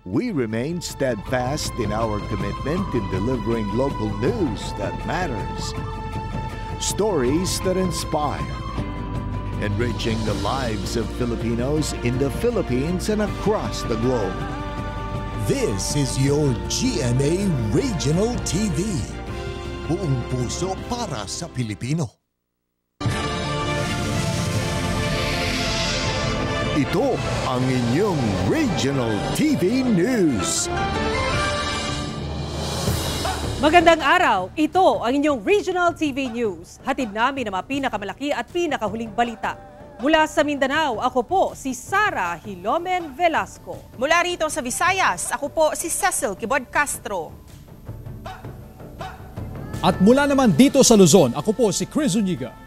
We remain steadfast in our commitment in delivering local news that matters. Stories that inspire. Enriching the lives of Filipinos in the Philippines and across the globe. This is your GMA Regional TV. Buong puso para sa Pilipino. Ito ang inyong Regional TV News. Magandang araw! Ito ang inyong Regional TV News. Hatid namin ang mga pinakamalaki at pinakahuling balita. Mula sa Mindanao, ako po si Sara Hilomen Velasco. Mula rito sa Visayas, ako po si Cecil Kibod Castro. At mula naman dito sa Luzon, ako po si Chris Zuniga.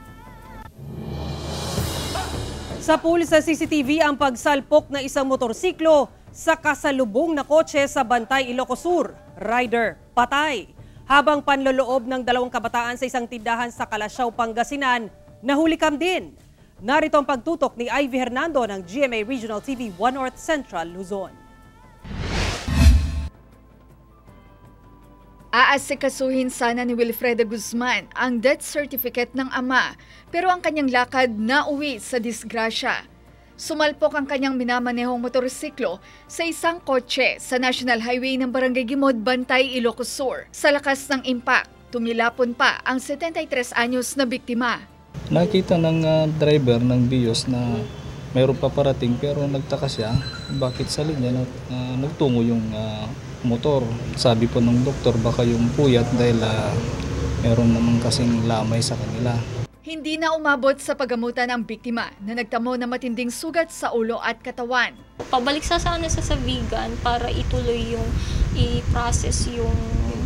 Sa pool sa CCTV ang pagsalpok ng isang motorsiklo sa kasalubong na kotse sa Bantay, Ilocos Sur. Rider, patay. Habang panloloob ng dalawang kabataan sa isang tindahan sa Calasiao, Pangasinan, nahulikam din. Narito ang pagtutok ni Ivy Hernando ng GMA Regional TV 1 North Central, Luzon. Aasikasuhin sana ni Wilfredo Guzman ang death certificate ng ama, pero ang kanyang lakad nauwi sa disgrasya. Sumalpok ang kanyang minamanehong motorsiklo sa isang kotse sa National Highway ng Barangay Gimod, Bantay, Ilocos Sur. Sa lakas ng impact, tumilapon pa ang 73 anyos na biktima. Nakita ng driver ng Bios na mayroon pa parating pero nagtaka siya bakit sa linya nagtungo yung motor. Sabi po ng doktor baka yung puyat dahil meron naman kasing lamay sa kanila. Hindi na umabot sa paggamutan ang biktima na nagtamo na matinding sugat sa ulo at katawan. Pabalik sa sana sa Savigan para ituloy yung i-process yung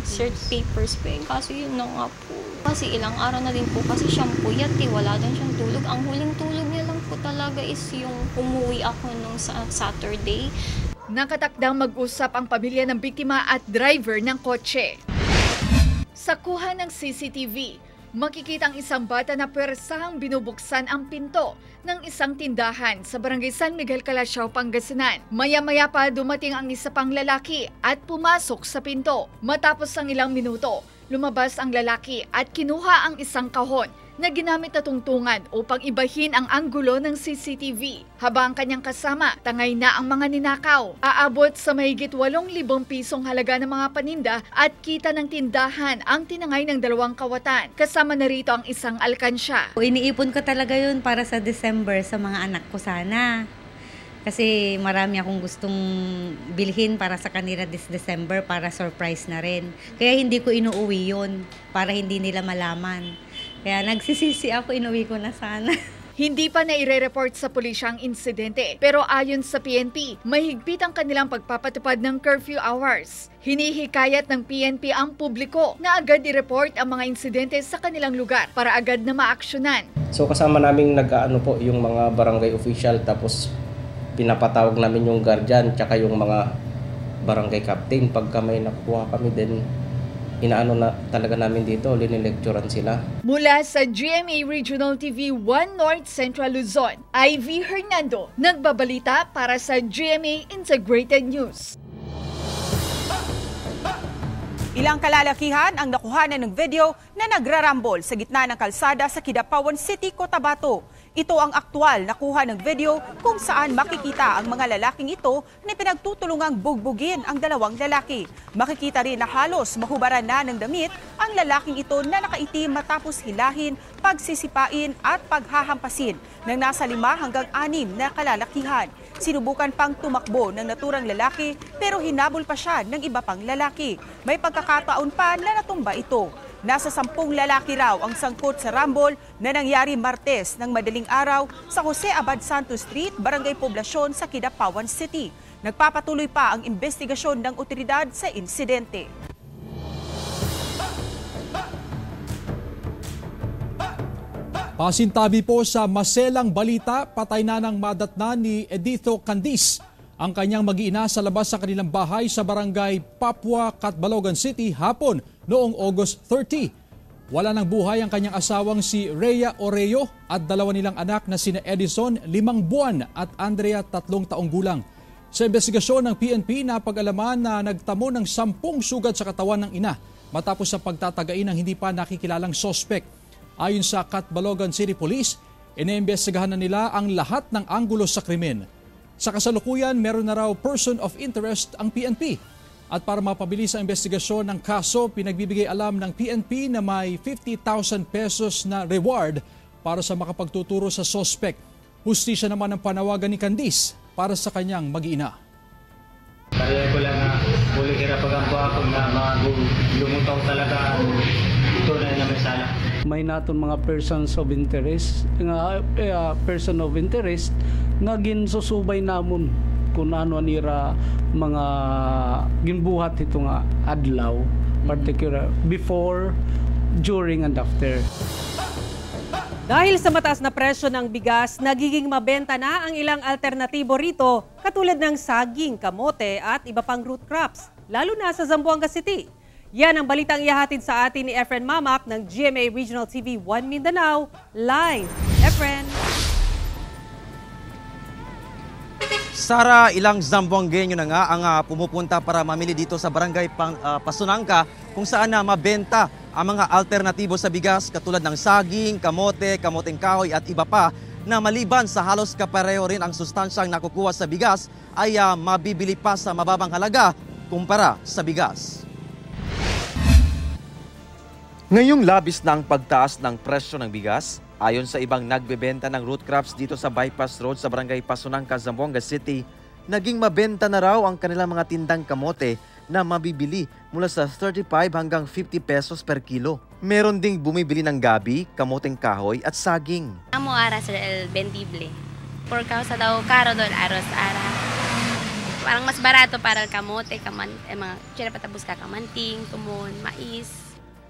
cert papers po. Kaso yun na nga po. Kasi ilang araw na din po kasi siyang puyat wala din siyang tulog. Ang huling tulog niya lang po talaga is yung umuwi ako nung Saturday. Nakatakdang mag-usap ang pamilya ng biktima at driver ng kotse. Sa kuha ng CCTV, makikita ang isang bata na pwersahang binubuksan ang pinto ng isang tindahan sa Barangay San Miguel, Calasiao, Pangasinan. Maya-maya pa dumating ang isa pang lalaki at pumasok sa pinto. Matapos ang ilang minuto, lumabas ang lalaki at kinuha ang isang kahon na ginamit na tungtungan upang ibahin ang anggulo ng CCTV. Habang kanyang kasama, tangay na ang mga ninakaw. Aabot sa mahigit 8,000 pisong halaga ng mga paninda at kita ng tindahan ang tinangay ng dalawang kawatan. Kasama na rito ang isang alkansya. Iniipon ko talaga yun para sa December sa mga anak ko sana. Kasi marami akong gustong bilhin para sa kanila this December para surprise na rin. Kaya hindi ko inuuwi yun para hindi nila malaman. Kaya nagsisisi ako, inuwi ko na sana. Hindi pa na ire-report sa pulisya ang insidente. Pero ayon sa PNP, mahigpit ang kanilang pagpapatupad ng curfew hours. Hinihikayat ng PNP ang publiko na agad i-report ang mga insidente sa kanilang lugar para agad na maaksyonan. So kasama naming nag-aano po yung mga barangay official tapos pinapatawag namin yung guardian tsaka yung mga barangay captain. Pagka may nakukuha kami din, inaano na talaga namin dito, linilecturan sila. Mula sa GMA Regional TV 1 North Central Luzon, Ivy Hernando, nagbabalita para sa GMA Integrated News. Ilang kalalakihan ang nakuhanan ng video na nagrarambol sa gitna ng kalsada sa Kidapawan City, Cotabato. Ito ang aktwal na kuha ng video kung saan makikita ang mga lalaking ito na pinagtutulungang bugbugin ang dalawang lalaki. Makikita rin na halos mahubaran na ng damit ang lalaking ito na nakaitim matapos hilahin, pagsisipain at paghahampasin ng nasa 5 hanggang 6 na kalalakihan. Sinubukan pang tumakbo ng naturang lalaki pero hinabol pa siya ng iba pang lalaki. May pagkakataon pa na natumba ito. Nasa 10 lalaki raw ang sangkot sa rambol na nangyari Martes ng madaling araw sa Jose Abad Santos Street, Barangay Poblasyon sa Kidapawan City. Nagpapatuloy pa ang investigasyon ng otoridad sa insidente. Pasintabi po sa maselang balita, patay na ng madatna ni Editho Candiz, ang kanyang mag-iina sa labas sa kanilang bahay sa Barangay Papua, Catbalogan City hapon noong August 30. Wala ng buhay ang kanyang asawang si Rhea Oreo at dalawa nilang anak na sina Edison, 5 buwan at Andrea, 3 taong gulang. Sa investigasyon ng PNP, napag-alaman na nagtamo ng 10 sugat sa katawan ng ina matapos sa pagtatagain ng hindi pa nakikilalang sospek. Ayon sa Catbalogan City Police, iniimbestigahan na nila ang lahat ng anggulo sa krimen. Sa kasalukuyan, meron na raw person of interest ang PNP. At para mapabilis ang investigasyon ng kaso, pinagbibigay alam ng PNP na may 50,000 pesos na reward para sa makapagtuturo sa sospek. Hustisya naman ang panawagan ni Candice para sa kanyang mag-ina. Kaya ko lang na muli kirapagampo ako na lumutaw talaga ang tunay na may sala. May naton mga persons of interest, person of interest nga ginsusubay namon kung ano nira mga ginbuhat ito nga adlaw, particular before, during and after. Dahil sa mataas na presyo ng bigas, nagiging mabenta na ang ilang alternatibo rito, katulad ng saging, kamote at iba pang root crops, lalo na sa Zamboanga City. Yan ang balitang ihahatid sa atin ni Efren Mamak ng GMA Regional TV 1 Mindanao. Live, Efren. Sara, ilang Zamboangueño na nga ang pumupunta para mamili dito sa barangay Pasunangka kung saan na mabenta ang mga alternatibo sa bigas katulad ng saging, kamote, kamoteng kahoy at iba pa na maliban sa halos kapareho rin ang sustansyang nakukuha sa bigas ay mabibili pa sa mababang halaga kumpara sa bigas. Ngayong labis na ang pagtaas ng presyo ng bigas, ayon sa ibang nagbebenta ng root crops dito sa Bypass Road sa barangay Pasunangka, Zamboanga City, naging mabenta na raw ang kanilang mga tindang kamote na mabibili mula sa 35 hanggang 50 pesos per kilo. Meron ding bumibili ng gabi, kamoteng kahoy at saging. Amo ara sa el vendible. Por causa daw caro doon aros ara. Parang mas barato para kamote, mga tsira patabos ka kamanting, tumon, mais.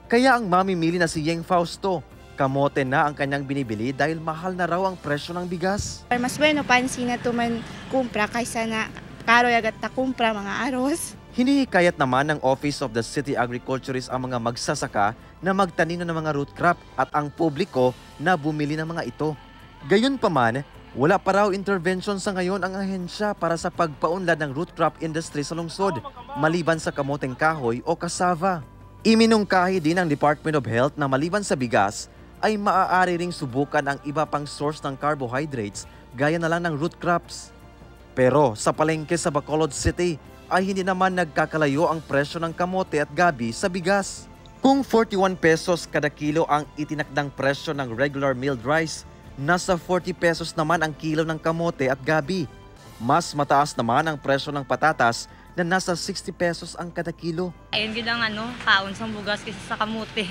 Kaya ang mamimili na si Yeng Fausto, kamote na ang kanyang binibili dahil mahal na raw ang presyo ng bigas. Mas bueno pansin na tuman kumpra kaysa na karo yagat na kumpra mga aros. Hinihikayat naman ng Office of the City Agriculturist ang mga magsasaka na magtanim ng mga root crop at ang publiko na bumili ng mga ito. Gayunpaman, wala pa raw intervention sa ngayon ang ahensya para sa pagpaunlad ng root crop industry sa lungsod, maliban sa kamoteng kahoy o cassava. Iminungkahi din ng Department of Health na maliban sa bigas, ay maaari ring subukan ang iba pang source ng carbohydrates gaya na lang ng root crops. Pero sa palengke sa Bacolod City ay hindi naman nagkakalayo ang presyo ng kamote at gabi sa bigas. Kung 41 pesos kada kilo ang itinakdang presyo ng regular milled rice, nasa 40 pesos naman ang kilo ng kamote at gabi. Mas mataas naman ang presyo ng patatas na nasa 60 pesos ang kada kilo. Ayun gidang kaon sa bugas kaysa sa kamote.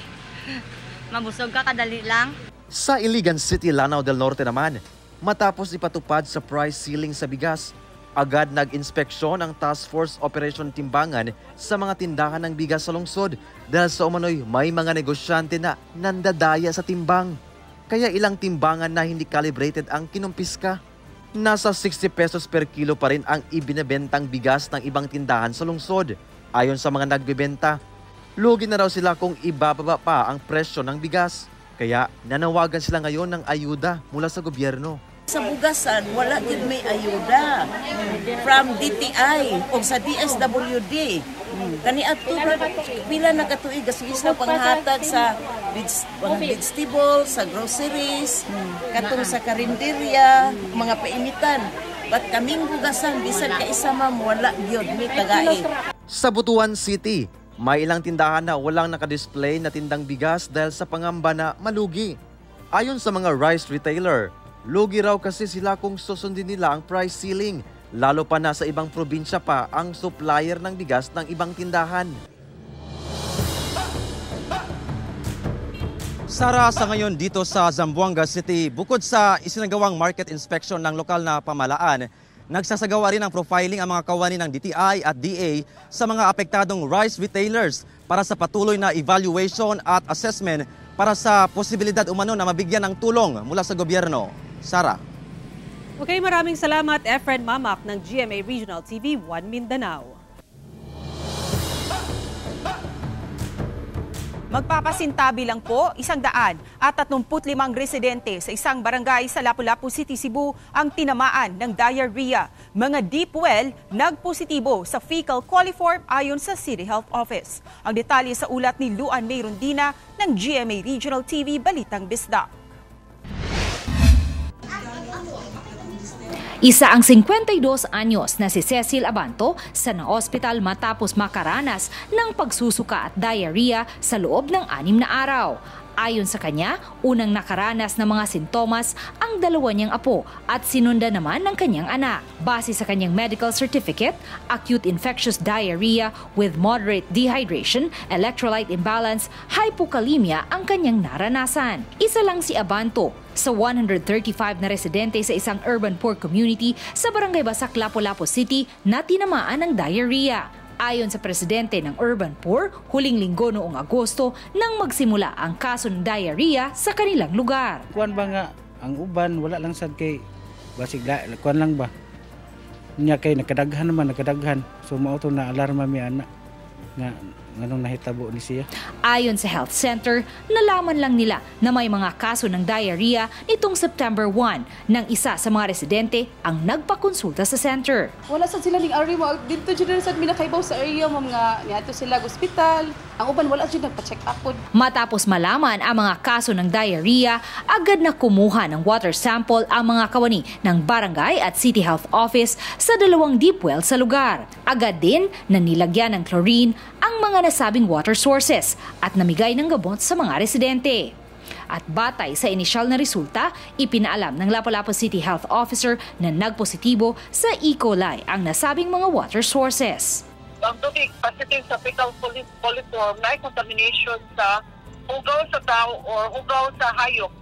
Mabusog ka kadali lang. Sa Iligan City, Lanao del Norte naman, matapos ipatupad sa price ceiling sa bigas, agad nag-inspeksyon ang Task Force Operation Timbangan sa mga tindahan ng bigas sa lungsod dahil sa umano'y may mga negosyante na nandadaya sa timbang. Kaya ilang timbangan na hindi calibrated ang kinumpiska. Nasa 60 pesos per kilo pa rin ang ibinebentang bigas ng ibang tindahan sa lungsod. Ayon sa mga nagbebenta, lugi na raw sila kung ibababa pa ang presyo ng bigas. Kaya nanawagan sila ngayon ng ayuda mula sa gobyerno. Sa bugasan, wala din may ayuda from DTI o sa DSWD. Kani ato pila na katuig isa panghatag sa vegetable, sa groceries, katong sa karinderya, mga painitan. Ba't kaming bugasan, bisan ka isa ma'am, wala gyud may tagai. Sa Butuan City, may ilang tindahan na walang nakadisplay na tindang bigas dahil sa pangamba na malugi. Ayon sa mga rice retailer, lugi raw kasi sila kung susundin nila ang price ceiling, lalo pa na sa ibang probinsya pa ang supplier ng bigas ng ibang tindahan. Sara, sa ngayon dito sa Zamboanga City, bukod sa isinagawang market inspection ng lokal na pamahalaan, nagsasagawa rin ng profiling ang mga kawani ng DTI at DA sa mga apektadong rice retailers para sa patuloy na evaluation at assessment para sa posibilidad umano na mabigyan ng tulong mula sa gobyerno. Sara. Okay, maraming salamat Efren Mamak ng GMA Regional TV 1 Mindanao. Magpapasintabi lang po 135 residente sa isang barangay sa Lapu-Lapu City, Cebu ang tinamaan ng diarrhea. Mga deep well nagpositibo sa fecal coliform ayon sa City Health Office. Ang detalye sa ulat ni Luan May Rondina ng GMA Regional TV Balitang Bisdak. Isa ang 52 anyos na si Cecil Abanto sa na-ospital matapos makaranas ng pagsusuka at diarrhea sa loob ng 6 na araw. Ayon sa kanya, unang nakaranas ng mga sintomas ang dalawa niyang apo at sinunda naman ng kanyang anak. Base sa kanyang medical certificate, acute infectious diarrhea with moderate dehydration, electrolyte imbalance, hypokalemia ang kanyang naranasan. Isa lang si Abanto sa 135 na residente sa isang urban poor community sa Barangay Basak, Lapu-Lapu City na tinamaan ng diarrhea. Ayon sa presidente ng Urban Poor, huling linggo noong Agosto nang magsimula ang kaso ng diarrhea sa kanilang lugar. Kuan ba nga, ang uban, wala lang sad kay basig kuan lang ba? Nya kay nakadaghan naman, nakadaghan. So mao to na alarma mi anak nga nganong nahitabo ni siya. Ayon sa health center, nalaman lang nila na may mga kaso ng diarrhea nitong September 1 nang isa sa mga residente ang nagpakonsulta sa center. Wala sad sila ning ari mo dito jud sad minakaibaw sa area mo nga niadto sila sa ospital. Ang uban wala jud nagpa-check up pod. Matapos malaman ang mga kaso ng diarrhea, agad na kumuha ng water sample ang mga kawani ng barangay at City Health Office sa 2 deep well sa lugar. Agad din na nilagyan ng chlorine ang mga nasabing water sources at namigay ng gamot sa mga residente. At batay sa inisyal na resulta, ipinaalam ng Lapu-Lapu City Health Officer na nagpositibo sa E. coli ang nasabing mga water sources. Ang tubig positive sa fecal coliform na contamination sa hugaw sa tao or hugaw sa hayop.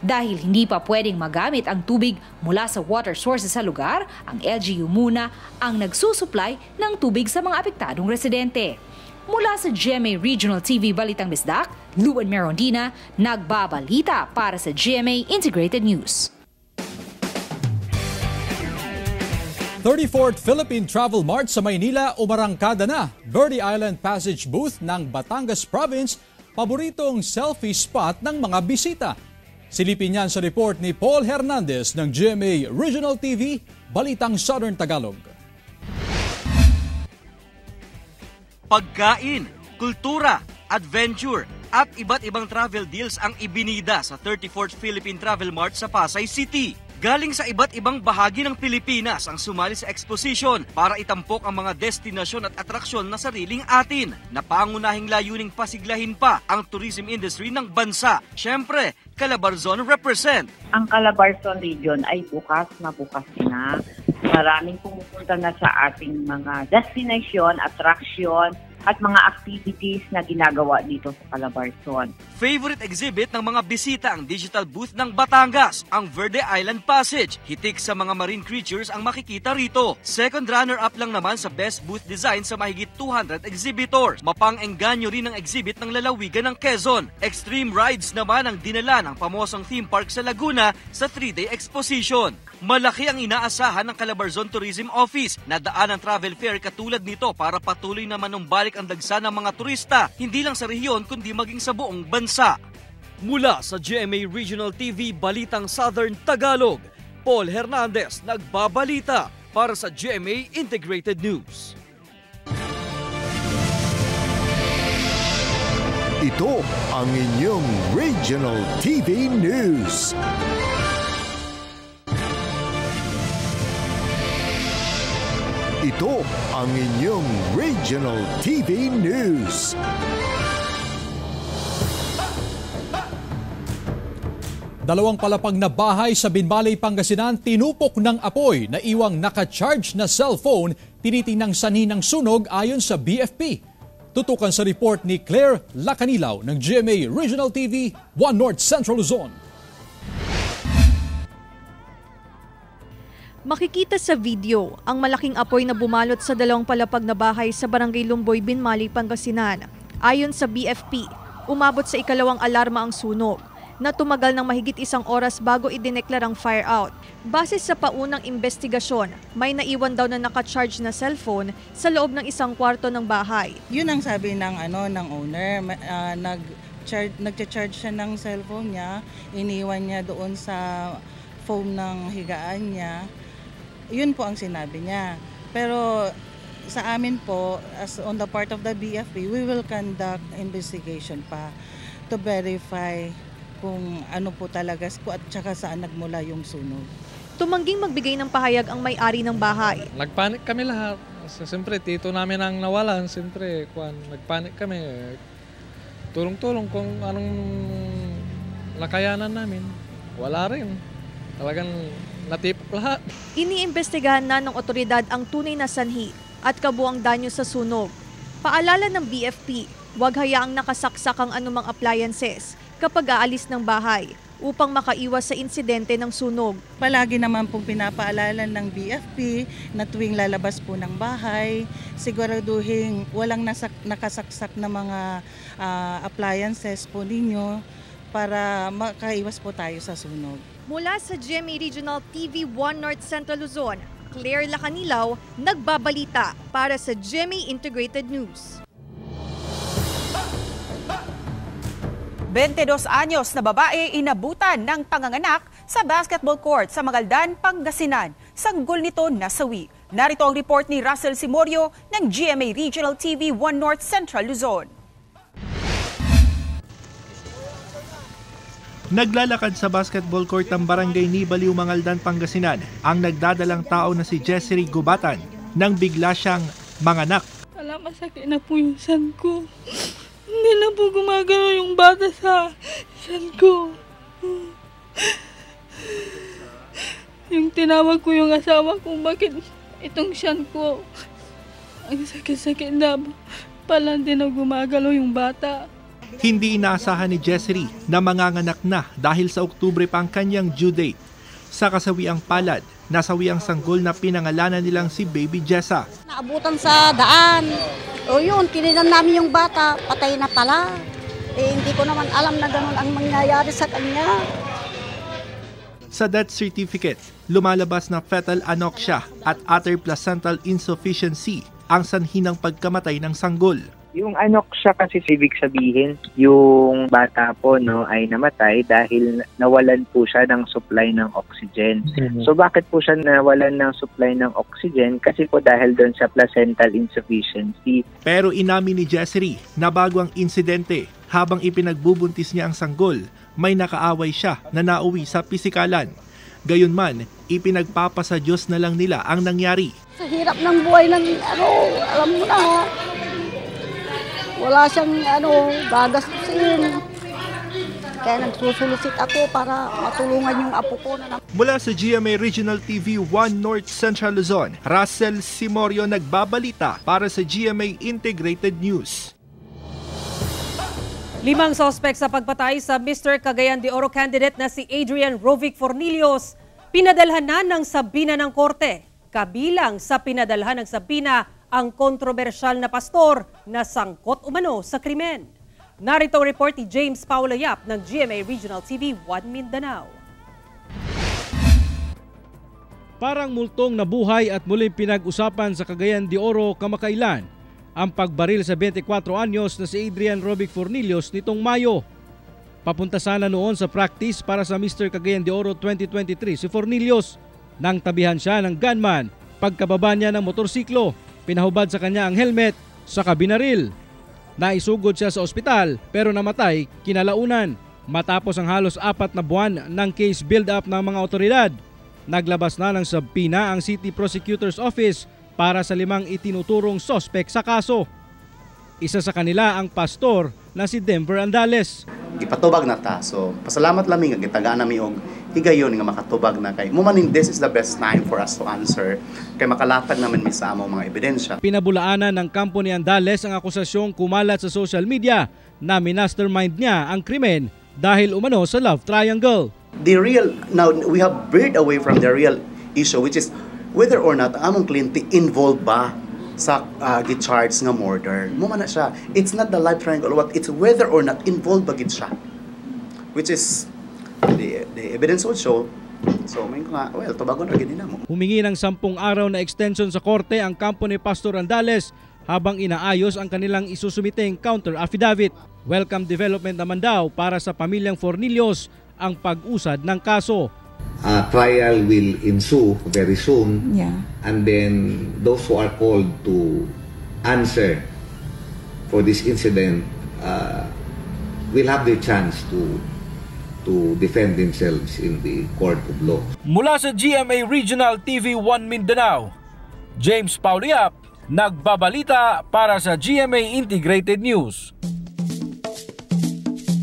Dahil hindi pa pwedeng magamit ang tubig mula sa water sources sa lugar, ang LGU muna ang nagsusupply ng tubig sa mga apektadong residente. Mula sa GMA Regional TV Balitang Bisdak, Luan May Rondina, nagbabalita para sa GMA Integrated News. 34th Philippine Travel Mart sa Maynila umarangkada na. Verde Island Passage booth ng Batangas Province, paboritong selfie spot ng mga bisita. Silipin yan sa report ni Paul Hernandez ng GMA Regional TV, Balitang Southern Tagalog. Pagkain, kultura, adventure at iba't ibang travel deals ang ibinida sa 34th Philippine Travel Mart sa Pasay City. Galing sa iba't ibang bahagi ng Pilipinas ang sumali sa exposition para itampok ang mga destinasyon at atraksyon na sariling atin na pangunahing layuning pasiglahin pa ang tourism industry ng bansa. Siyempre, Calabarzon represent. Ang Calabarzon region ay bukas na. Maraming pumupunta na sa ating mga destination, attraction, at mga activities na ginagawa dito sa Calabarzon. Favorite exhibit ng mga bisita ang digital booth ng Batangas, ang Verde Island Passage. Hitik sa mga marine creatures ang makikita rito. Second runner-up lang naman sa best booth design sa mahigit 200 exhibitors. Mapang-engganyo rin ang exhibit ng lalawigan ng Quezon. Extreme rides naman ang dinala ng pamosang theme park sa Laguna sa 3-day exposition. Malaki ang inaasahan ng Calabarzon Tourism Office na daan ng travel fair katulad nito para patuloy na manumbalik ang dagsa ng mga turista, hindi lang sa rehiyon kundi maging sa buong bansa. Mula sa GMA Regional TV Balitang Southern Tagalog, Paul Hernandez nagbabalita para sa GMA Integrated News. Ito ang inyong Regional TV News. Ito ang inyong Regional TV News. Dalawang palapag na bahay sa Binmalay, Pangasinan tinupok ng apoy na iwang naka-charge na cellphone tinitinang sanhi ng sunog ayon sa BFP. Tutukan sa report ni Claire Lacanilaw ng GMA Regional TV 1 North Central Luzon. Makikita sa video ang malaking apoy na bumalot sa dalawang palapag na bahay sa Barangay Lumboy, Binmalay, Pangasinan. Ayon sa BFP, umabot sa ikalawang alarma ang sunog. na tumagal ng mahigit 1 oras bago idineklarang fire out. Base sa paunang investigasyon, may naiwan daw na naka-charge na cellphone sa loob ng isang kwarto ng bahay. Yun ang sabi ng owner, nagcha-charge siya ng cellphone niya, iniwan niya doon sa foam ng higaan niya. Yun po ang sinabi niya. Pero sa amin po, as on the part of the BFP, we will conduct investigation pa to verify kung ano po talaga at saka saan nagmula yung sunog. Tumangging magbigay ng pahayag ang may-ari ng bahay. Nagpanik kami lahat. Siyempre, tito namin ang nawalan. Siyempre, nagpanik kami. Tulong-tulong kung anong nakayanan namin. Wala rin. Talagang natipok lahat. Iniimbestigahan na ng otoridad ang tunay na sanhi at kabuang danyo sa sunog. Paalala ng BFP, huwag hayaang nakasaksak ang anumang appliances kapag aalis ng bahay upang makaiwas sa insidente ng sunog. Palagi naman pong pinapaalala ng BFP na tuwing lalabas po ng bahay, siguraduhin walang nakasaksak na mga appliances po ninyo para makaiwas po tayo sa sunog. Mula sa GMA Regional TV 1 North Central Luzon, Claire Lacanilaw, nagbabalita para sa GMA Integrated News. 22 anyos na babae inabutan ng panganganak sa basketball court sa Magaldan, Pangasinan. Sanggol nito nasawi. Narito ang report ni Russell Simorio ng GMA Regional TV 1 North Central Luzon. Naglalakad sa basketball court ng Barangay Nibaliw, Mangaldan, Pangasinan ang nagdadalang tao na si Jessery Gubatan nang bigla siyang manganak. Alam, masakit na po yung san ko. Hindi na po gumagalaw yung bata sa san ko. Yung tinawag ko yung asawa ko, bakit itong san ko? Ang sakit-sakit na pala, hindi na gumagalaw yung bata. Hindi inaasahan ni Jessery na manganganak na dahil sa Oktubre pa ang kanyang due date. Sa kasawiang palad, nasawi ang sanggol na pinangalanan nilang si Baby Jessa. Naabutan sa daan. O yun, tininan namin yung bata, patay na pala. Hindi ko naman alam na ganun ang mangyayari sa kanya. Sa death certificate, lumalabas na fetal anoxia at uter placental insufficiency ang sanhi ng pagkamatay ng sanggol. Yung anoxia kasi ibig sabihin, yung bata po ay namatay dahil nawalan po siya ng supply ng oxygen. So bakit po siya nawalan ng supply ng oxygen? Kasi po dahil doon sa placental insufficiency. Pero inamin ni Jessery na bago ang insidente, habang ipinagbubuntis niya ang sanggol, may nakaaway siya na nauwi sa pisikalan. Gayunman, ipinagpapasa Diyos na lang nila ang nangyari. Sa hirap ng buhay ng alam mo na, wala siyang gagastusin. Kaya nagsusulusit ako para matulungan yung apo ko. Mula sa GMA Regional TV 1 North Central Luzon, Russell Simorio nagbabalita para sa GMA Integrated News. 5 sospek sa pagpatay sa Mr. Cagayan de Oro candidate na si Adrian Rovic Fornillos, pinadalhan na ng sabina ng korte. Kabilang sa pinadalhan ng sabina ang kontrobersyal na pastor na sangkot umano sa krimen. Narito ang report ni James Paulo Yap ng GMA Regional TV 1 Mindanao. Parang multong nabuhay at muling pinag-usapan sa Cagayan de Oro kamakailan ang pagbaril sa 24 anyos na si Adrian Rovic Fornillos nitong Mayo. Papunta sana noon sa practice para sa Mr. Cagayan de Oro 2023 si Fornillos nang tabihan siya ng gunman pagkababa niya ng motorsiklo. Pinahubad sa kanya ang helmet sa binaril. Naisugod siya sa ospital pero namatay kinalaunan matapos ang halos 4 na buwan ng case build-up ng mga otoridad. Naglabas na ng subpoena ang City Prosecutor's Office para sa 5 itinuturong sospek sa kaso. Isa sa kanila ang pastor na si Denver Andales. Ipatubag na ta. So, pasalamat laming nga gitagaan nami og higayon nga makatubag na kay mumaning this is the best time for us to answer kay makalatag naman mi sa among mga ebidensya. Pinabulaanan ng kampo ni Andales ang akusasyong kumalat sa social media na minastermind niya ang krimen dahil umano sa love triangle. Now we have veered away from the real issue which is whether or not among kliyente involved ba sa gi-charge nga murder. Mo man na siya. It's not the love triangle, what it's whether or not involved ba gid siya. Which is the evidence also. So, may nga, well, tubagon na ganina mo. Humingi ng 10 araw na extension sa korte ang kampo ni Pastor Andales habang inaayos ang kanilang isusumiteng counter affidavit. Welcome development naman daw para sa pamilyang Fornillos ang pag-usad ng kaso. Trial will ensue very soon, and then those who are called to answer for this incident will have the chance to defend themselves in the court of law. Mula sa GMA Regional TV 1 Mindanao, James Pauliap, nagbabalita para sa GMA Integrated News.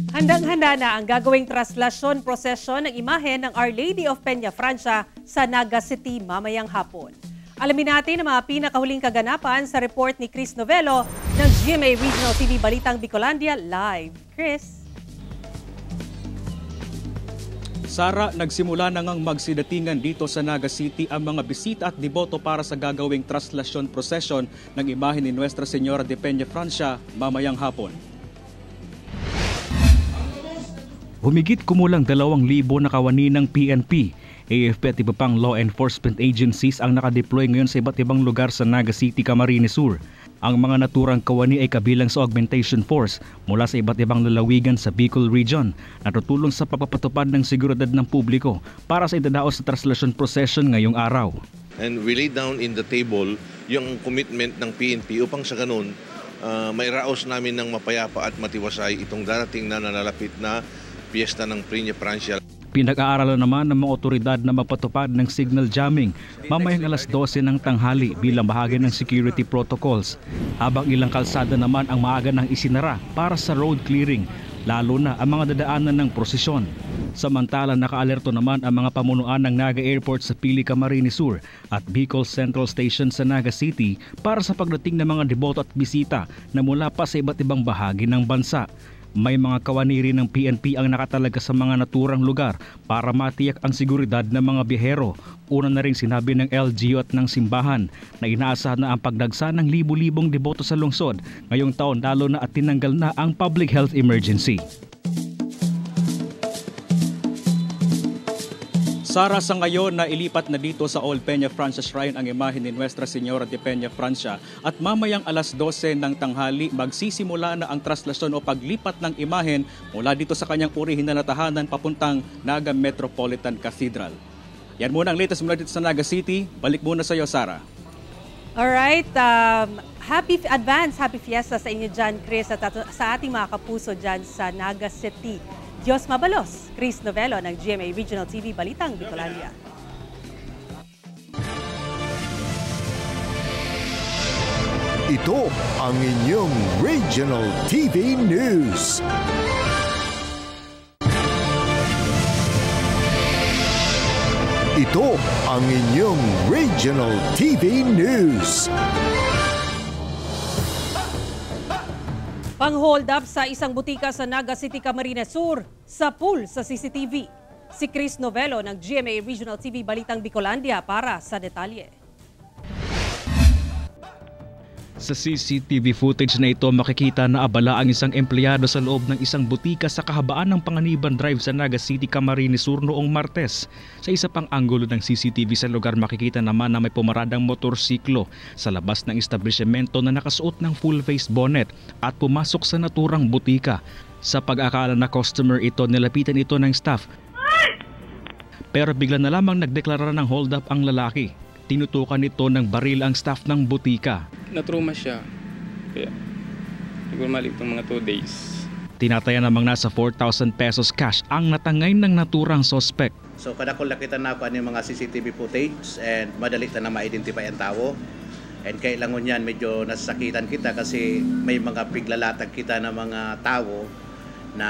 Handang-handa na ang gagawing traslasyon prosesyon ng imahe ng Our Lady of Peña Francia sa Naga City mamayang hapon. Alamin natin ang mga pinakahuling kaganapan sa report ni Chris Novelo ng GMA Regional TV Balitang Bicolandia Live. Chris? Sara, nagsimula na ngang magsidatingan dito sa Naga City ang mga bisita at deboto para sa gagawing traslasyon procession ng imahe ni Nuestra Señora de Peña Francia mamayang hapon. Humigit kumulang 2,000 na kawani ng PNP, AFP at iba pang law enforcement agencies ang nakadeploy ngayon sa iba't ibang lugar sa Naga City, Camarines Sur. Ang mga naturang kawani ay kabilang sa augmentation force mula sa iba't ibang lalawigan sa Bicol Region na tutulong sa pagpapatupad ng seguridad ng publiko para sa idadaos sa traslasyon procession ngayong araw. And we lay down in the table yung commitment ng PNP upang sa ganun may raos namin ng mapayapa at matiwasay itong darating na nalalapit na piyesta ng Peña Francia. Pinag-aaralan naman ng mga otoridad na magpatupad ng signal jamming mamayang alas 12 ng tanghali bilang bahagi ng security protocols, habang ilang kalsada naman ang maaga nang isinara para sa road clearing, lalo na ang mga dadaanan ng prosesyon. Samantala, nakaalerto naman ang mga pamunuan ng Naga Airport sa Pili, Camarines Sur at Bicol Central Station sa Naga City para sa pagdating ng mga deboto at bisita na mula pa sa iba't ibang bahagi ng bansa. May mga kawani rin ng PNP ang nakatalaga sa mga naturang lugar para matiyak ang seguridad ng mga biyahero. Una na rin sinabi ng LGU at ng simbahan na inaasahan na ang pagdagsa ng libu-libong deboto sa lungsod ngayong taon, lalo na at tinanggal na ang public health emergency. Sara, sa ngayon na ilipat na dito sa Old Peña Francia Shrine ang imahe ni Nuestra Señora de Peña Francia at mamayang alas 12 ng tanghali magsisimula na ang traslasyon o paglipat ng imahen mula dito sa kanyang orihinal na tahanan papuntang Naga Metropolitan Cathedral. Yan muna ang latest mula dito sa Naga City. Balik muna sa iyo, Sara. Alright, happy fiesta sa inyo dyan, Chris, at sa ating mga kapuso dyan sa Naga City. Diyos mabalos, Chris Novelo ng GMA Regional TV Balitang Bicolandia. Ito ang inyong Regional TV News. Ito ang inyong Regional TV News. Pang-hold up sa isang butika sa Naga City, Camarines Sur, sa pool sa CCTV. Si Chris Novelo ng GMA Regional TV Balitang Bicolandia para sa detalye. Sa CCTV footage na ito, makikita na abala ang isang empleyado sa loob ng isang butika sa kahabaan ng Panganiban Drive sa Naga City, Camarines Sur noong Martes. Sa isa pang anggulo ng CCTV sa lugar, makikita naman na may pumaradang motorsiklo sa labas ng establishmento na nakasuot ng full-face bonnet at pumasok sa naturang butika. Sa pag-akala na customer ito, nilapitan ito ng staff. Pero bigla na lamang nagdeklara ng hold up ang lalaki. Tinutukan nito ng baril ang staff ng butika. Natruma siya. Kaya siguro mali itong mga 2 days. Tinataya namang nasa 4,000 pesos cash ang natangay ng naturang suspect. So kada ko nakita na ako yung mga CCTV footage and madali na ma-identify ang tao. And kailangan yan medyo nasasakitan kita kasi may mga piglalatag kita ng mga tao na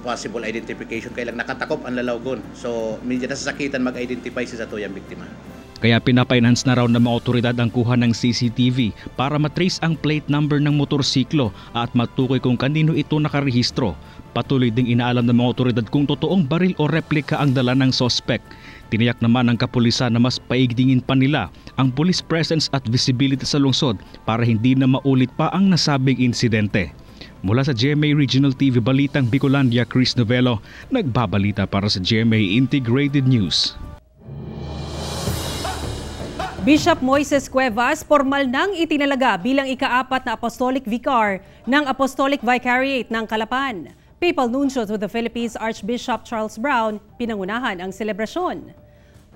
possible identification. Kailang nakatakop ang lalawgon. So medyo nasasakitan mag-identify siya sa tuyang biktima. Kaya pinapainance na raw ng mga otoridad ang kuha ng CCTV para matrace ang plate number ng motorsiklo at matukoy kung kanino ito nakarehistro. Patuloy ding inaalam ng mga otoridad kung totoong baril o replika ang dala ng suspect. Tiniyak naman ng kapulisan na mas paigtingin pa nila ang police presence at visibility sa lungsod para hindi na maulit pa ang nasabing insidente. Mula sa GMA Regional TV Balitang Bicolandia, Chris Novelo, nagbabalita para sa GMA Integrated News. Bishop Moises Cuevas formal nang itinalaga bilang ika-4 na Apostolic Vicar ng Apostolic Vicariate ng Calapan. Papal Nuncio to the Philippines Archbishop Charles Brown pinangunahan ang selebrasyon.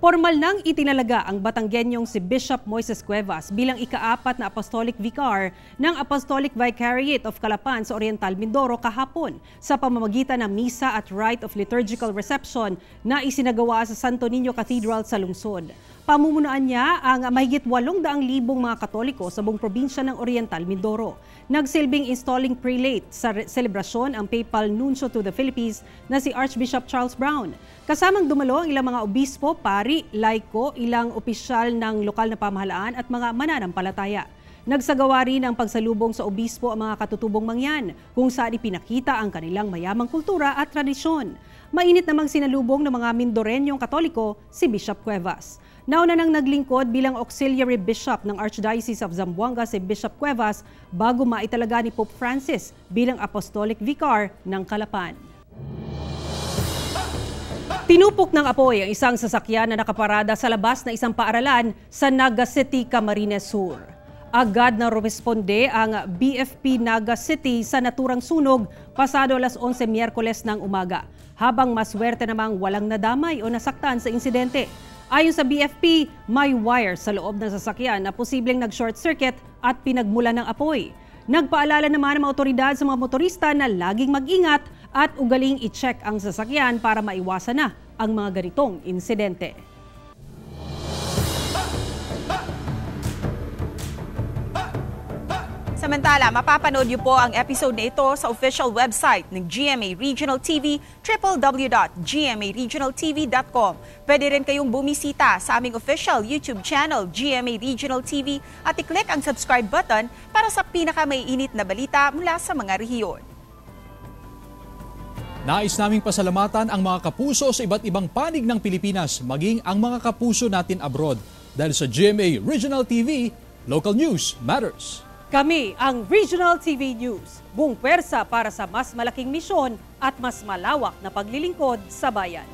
Formal nang itinalaga ang Batanggenyong si Bishop Moises Cuevas bilang ika-4 na Apostolic Vicar ng Apostolic Vicariate of Calapan sa Oriental Mindoro kahapon sa pamamagitan ng misa at rite of liturgical reception na isinagawa sa Santo Niño Cathedral sa lungsod. Pamumunuan niya ang mahigit 800,000 mga Katoliko sa buong probinsya ng Oriental Mindoro. Nagsilbing installing prelate sa selebrasyon ang Papal Nuncio to the Philippines na si Archbishop Charles Brown. Kasamang dumalo ang ilang mga obispo, pari, laiko, ilang opisyal ng lokal na pamahalaan at mga mananampalataya. Nagsagawa rin ang pagsalubong sa obispo ang mga katutubong mangyan kung saan ipinakita ang kanilang mayamang kultura at tradisyon. Mainit namang sinalubong ng mga Mindoreñong Katoliko si Bishop Cuevas. Nauna nang naglingkod bilang Auxiliary Bishop ng Archdiocese of Zamboanga si Bishop Cuevas bago maitalaga ni Pope Francis bilang Apostolic Vicar ng Calapan. Tinupok ng apoy ang isang sasakyan na nakaparada sa labas na isang paaralan sa Naga City, Camarines Sur. Agad na rumisponde ang BFP Naga City sa naturang sunog pasado alas 11 Miyerkules ng umaga, habang maswerte namang walang nadamay o nasaktan sa insidente. Ayon sa BFP, may wire sa loob ng sasakyan na posibleng nag-short circuit at pinagmulan ng apoy. Nagpaalala naman ang mga otoridad sa mga motorista na laging mag-ingat at ugaling i-check ang sasakyan para maiwasan na ang mga ganitong insidente. Samantala, mapapanood niyo po ang episode na ito sa official website ng GMA Regional TV, www.gmaregionaltv.com. Pwede rin kayong bumisita sa aming official YouTube channel, GMA Regional TV, at i-click ang subscribe button para sa pinakamaiinit na balita mula sa mga rehiyon. Nais naming pasalamatan ang mga kapuso sa iba't ibang panig ng Pilipinas, maging ang mga kapuso natin abroad. Dahil sa GMA Regional TV, local news matters. Kami ang Regional TV News, buong pwersa para sa mas malaking misyon at mas malawak na paglilingkod sa bayan.